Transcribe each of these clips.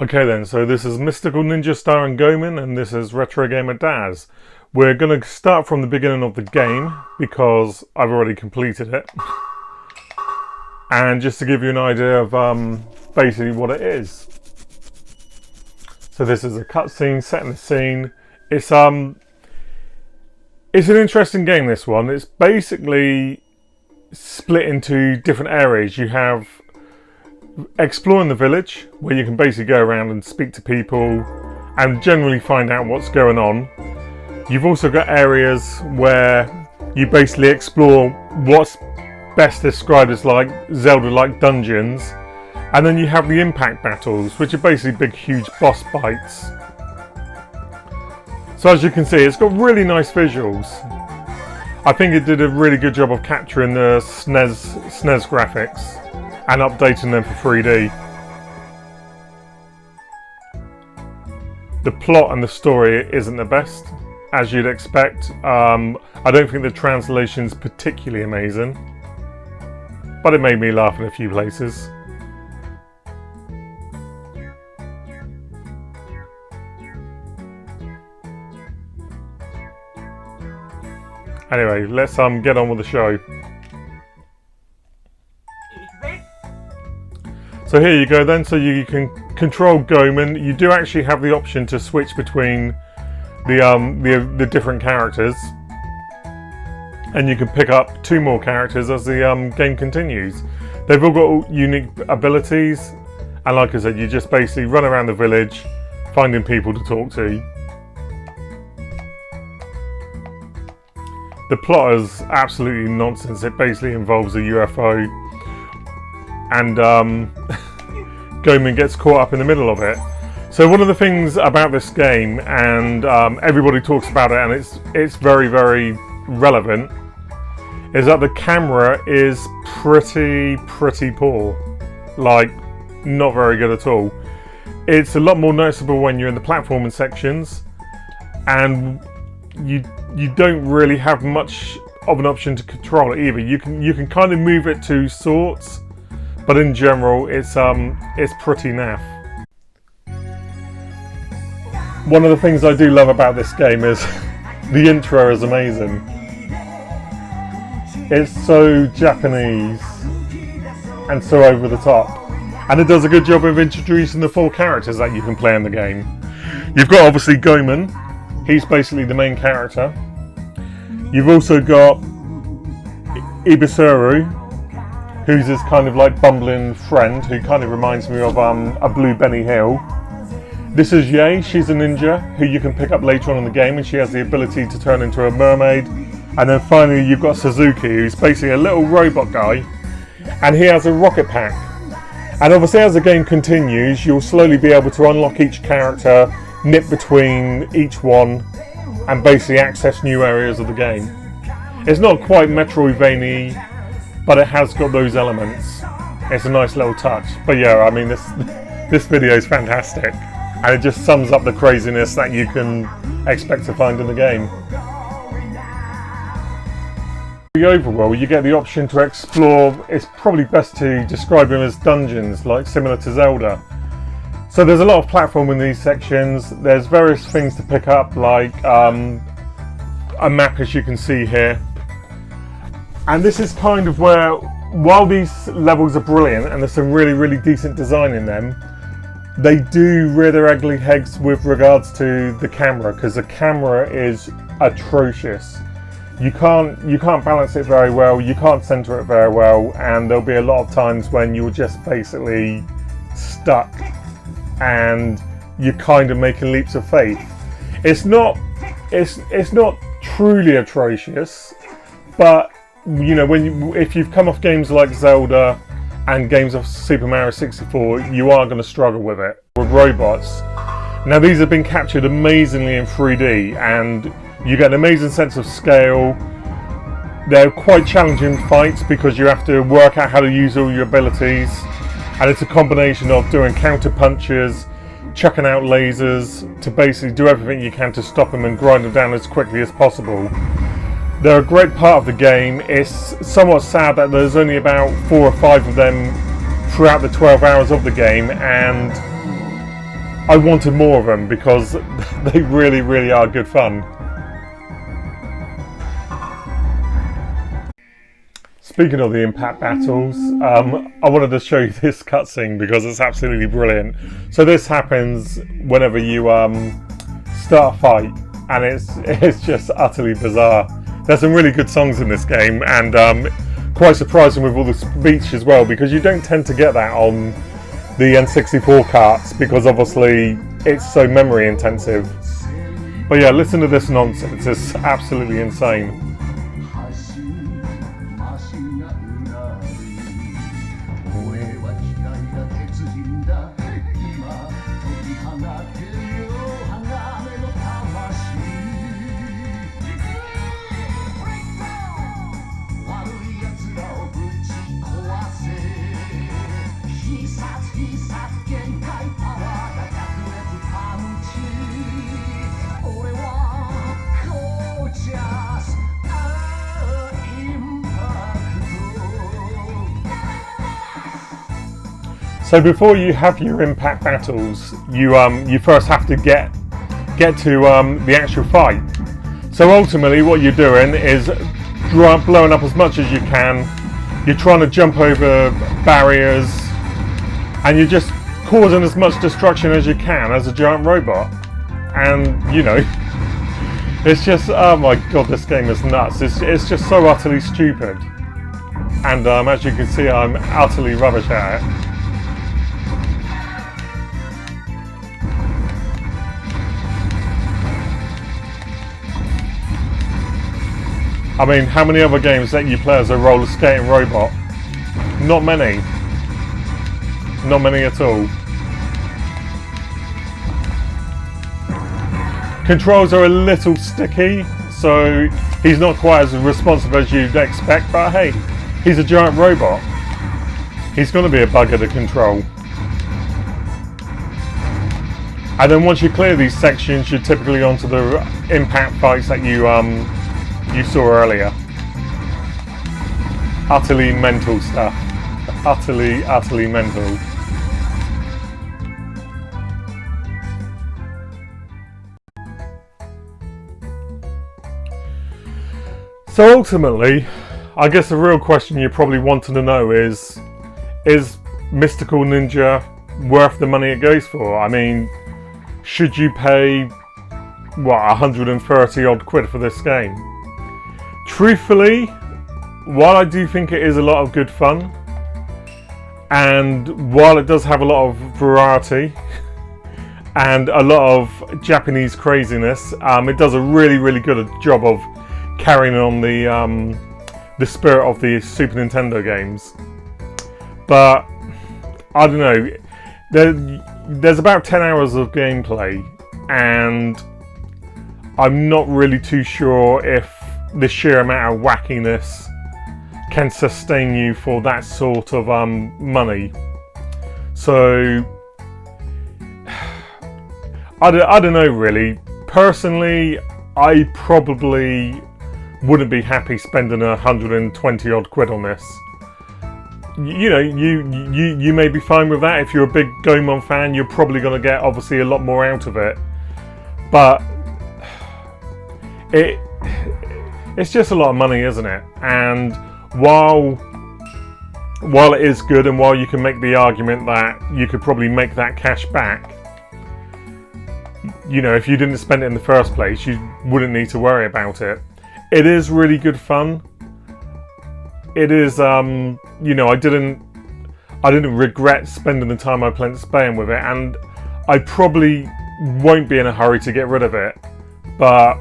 Okay then, so this is Mystical Ninja Star and Goemon, and this is RetroGamerDaz. We're going to start from the beginning of the game, because I've already completed it. And just to give you an idea of basically what it is. So this is a cutscene, setting the scene. It's an interesting game, this one. It's basically split into different areas. You have exploring the village, where you can basically go around and speak to people and generally find out what's going on. You've also got areas where you basically explore what's best described as like Zelda-like dungeons, and then you have the impact battles, which are basically big huge boss fights. So as you can see, it's got really nice visuals. I think it did a really good job of capturing the SNES graphics and updating them for 3D. The plot and the story isn't the best, as you'd expect. I don't think the translation's particularly amazing, but it made me laugh in a few places. Anyway, let's get on with the show. So here you go then, so you can control Goemon. You do actually have the option to switch between the different characters. And you can pick up 2 more characters as the game continues. They've all got unique abilities, and like I said, you just basically run around the village finding people to talk to. The plot is absolutely nonsense. It basically involves a UFO, and Goemon gets caught up in the middle of it. So one of the things about this game, and everybody talks about it, and it's very, very relevant, is that the camera is pretty poor. Like, not very good at all. It's a lot more noticeable when you're in the platforming sections, and you don't really have much of an option to control it either. You can kind of move it to sorts, but in general, it's pretty naff. One of the things I do love about this game is the intro is amazing. It's so Japanese and so over the top, and it does a good job of introducing the 4 characters that you can play in the game. You've got obviously Goemon. He's basically the main character. You've also got Ibisuru, who's this kind of like bumbling friend who kind of reminds me of a Blue Benny Hill. This is Yae. She's a ninja who you can pick up later on in the game, and she has the ability to turn into a mermaid. And then finally you've got Suzuki, who's basically a little robot guy, and he has a rocket pack. And obviously as the game continues, you'll slowly be able to unlock each character, nip between each one, and basically access new areas of the game. It's not quite Metroidvania, but it has got those elements. It's a nice little touch. But yeah, I mean, this video is fantastic, and it just sums up the craziness that you can expect to find in the game. The overworld, you get the option to explore. It's probably best to describe them as dungeons, like similar to Zelda. So there's a lot of platform in these sections. There's various things to pick up, like a map, as you can see here. And this is kind of where, while these levels are brilliant and there's some really decent design in them, they do rear their ugly heads with regards to the camera, because the camera is atrocious. You can't balance it very well, you can't center it very well, and there'll be a lot of times when you're just basically stuck and you're kind of making leaps of faith. It's not truly atrocious, but you know, if you've come off games like Zelda and games of Super Mario 64, you are going to struggle with it. With robots, now these have been captured amazingly in 3D, and you get an amazing sense of scale. They're quite challenging fights because you have to work out how to use all your abilities, and it's a combination of doing counter punches, chucking out lasers to basically do everything you can to stop them and grind them down as quickly as possible. They're a great part of the game. It's somewhat sad that there's only about 4 or 5 of them throughout the 12 hours of the game, and I wanted more of them because they really, really are good fun. Speaking of the impact battles, I wanted to show you this cutscene because it's absolutely brilliant. So this happens whenever you start a fight, and it's just utterly bizarre. There's some really good songs in this game, and quite surprising with all the speech as well, because you don't tend to get that on the N64 carts because obviously it's so memory intensive. But yeah, listen to this nonsense, it's absolutely insane. So before you have your impact battles, you first have to get to the actual fight. So ultimately what you're doing is blowing up as much as you can. You're trying to jump over barriers, and you're just causing as much destruction as you can as a giant robot. And you know, it's just, oh my god, this game is nuts. It's just so utterly stupid. And as you can see, I'm utterly rubbish at it. I mean, how many other games let you play as a roller skating robot? Not many. Not many at all. Controls are a little sticky, so he's not quite as responsive as you'd expect, but hey, he's a giant robot. He's going to be a bugger to control. And then once you clear these sections, you're typically onto the impact fights that you saw earlier. Utterly mental stuff. Utterly, utterly mental. So ultimately, I guess the real question you probably wanted to know is Mystical Ninja worth the money it goes for? I mean, should you pay, what, 130 odd quid for this game? Truthfully, while I do think it is a lot of good fun, and while it does have a lot of variety and a lot of Japanese craziness, it does a really, really good job of carrying on the spirit of the Super Nintendo games. But I don't know, there's about 10 hours of gameplay, and I'm not really too sure if the sheer amount of wackiness can sustain you for that sort of money. So I don't know really. Personally, I probably wouldn't be happy spending 120 odd quid on this. You know, you may be fine with that. If you're a big Goemon fan, you're probably going to get obviously a lot more out of it. But it's just a lot of money, isn't it? And while it is good, and while you can make the argument that you could probably make that cash back, you know, if you didn't spend it in the first place, you wouldn't need to worry about it. It is really good fun. It is, you know, I didn't regret spending the time I spent with it, and I probably won't be in a hurry to get rid of it. But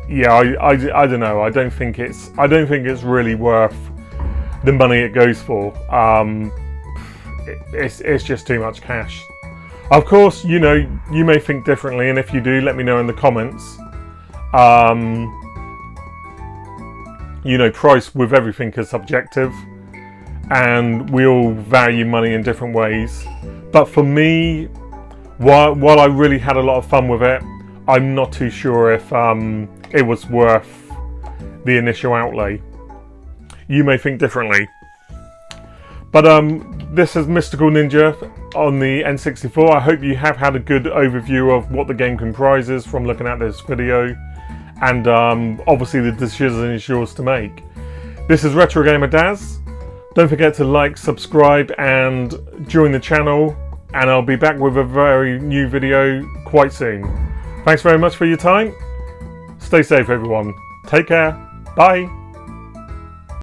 yeah, I don't know. I don't think it's really worth the money it goes for. It's just too much cash. Of course, you know, you may think differently, and if you do, let me know in the comments. You know, price with everything is subjective, and we all value money in different ways. But for me, while I really had a lot of fun with it, I'm not too sure if it was worth the initial outlay. You may think differently. But this is Mystical Ninja. on the N64. I hope you have had a good overview of what the game comprises from looking at this video, and obviously the decision is yours to make. This is RetroGamerDaz. Don't forget to like, subscribe and join the channel, and I'll be back with a very new video quite soon. Thanks very much for your time. Stay safe everyone. Take care. Bye.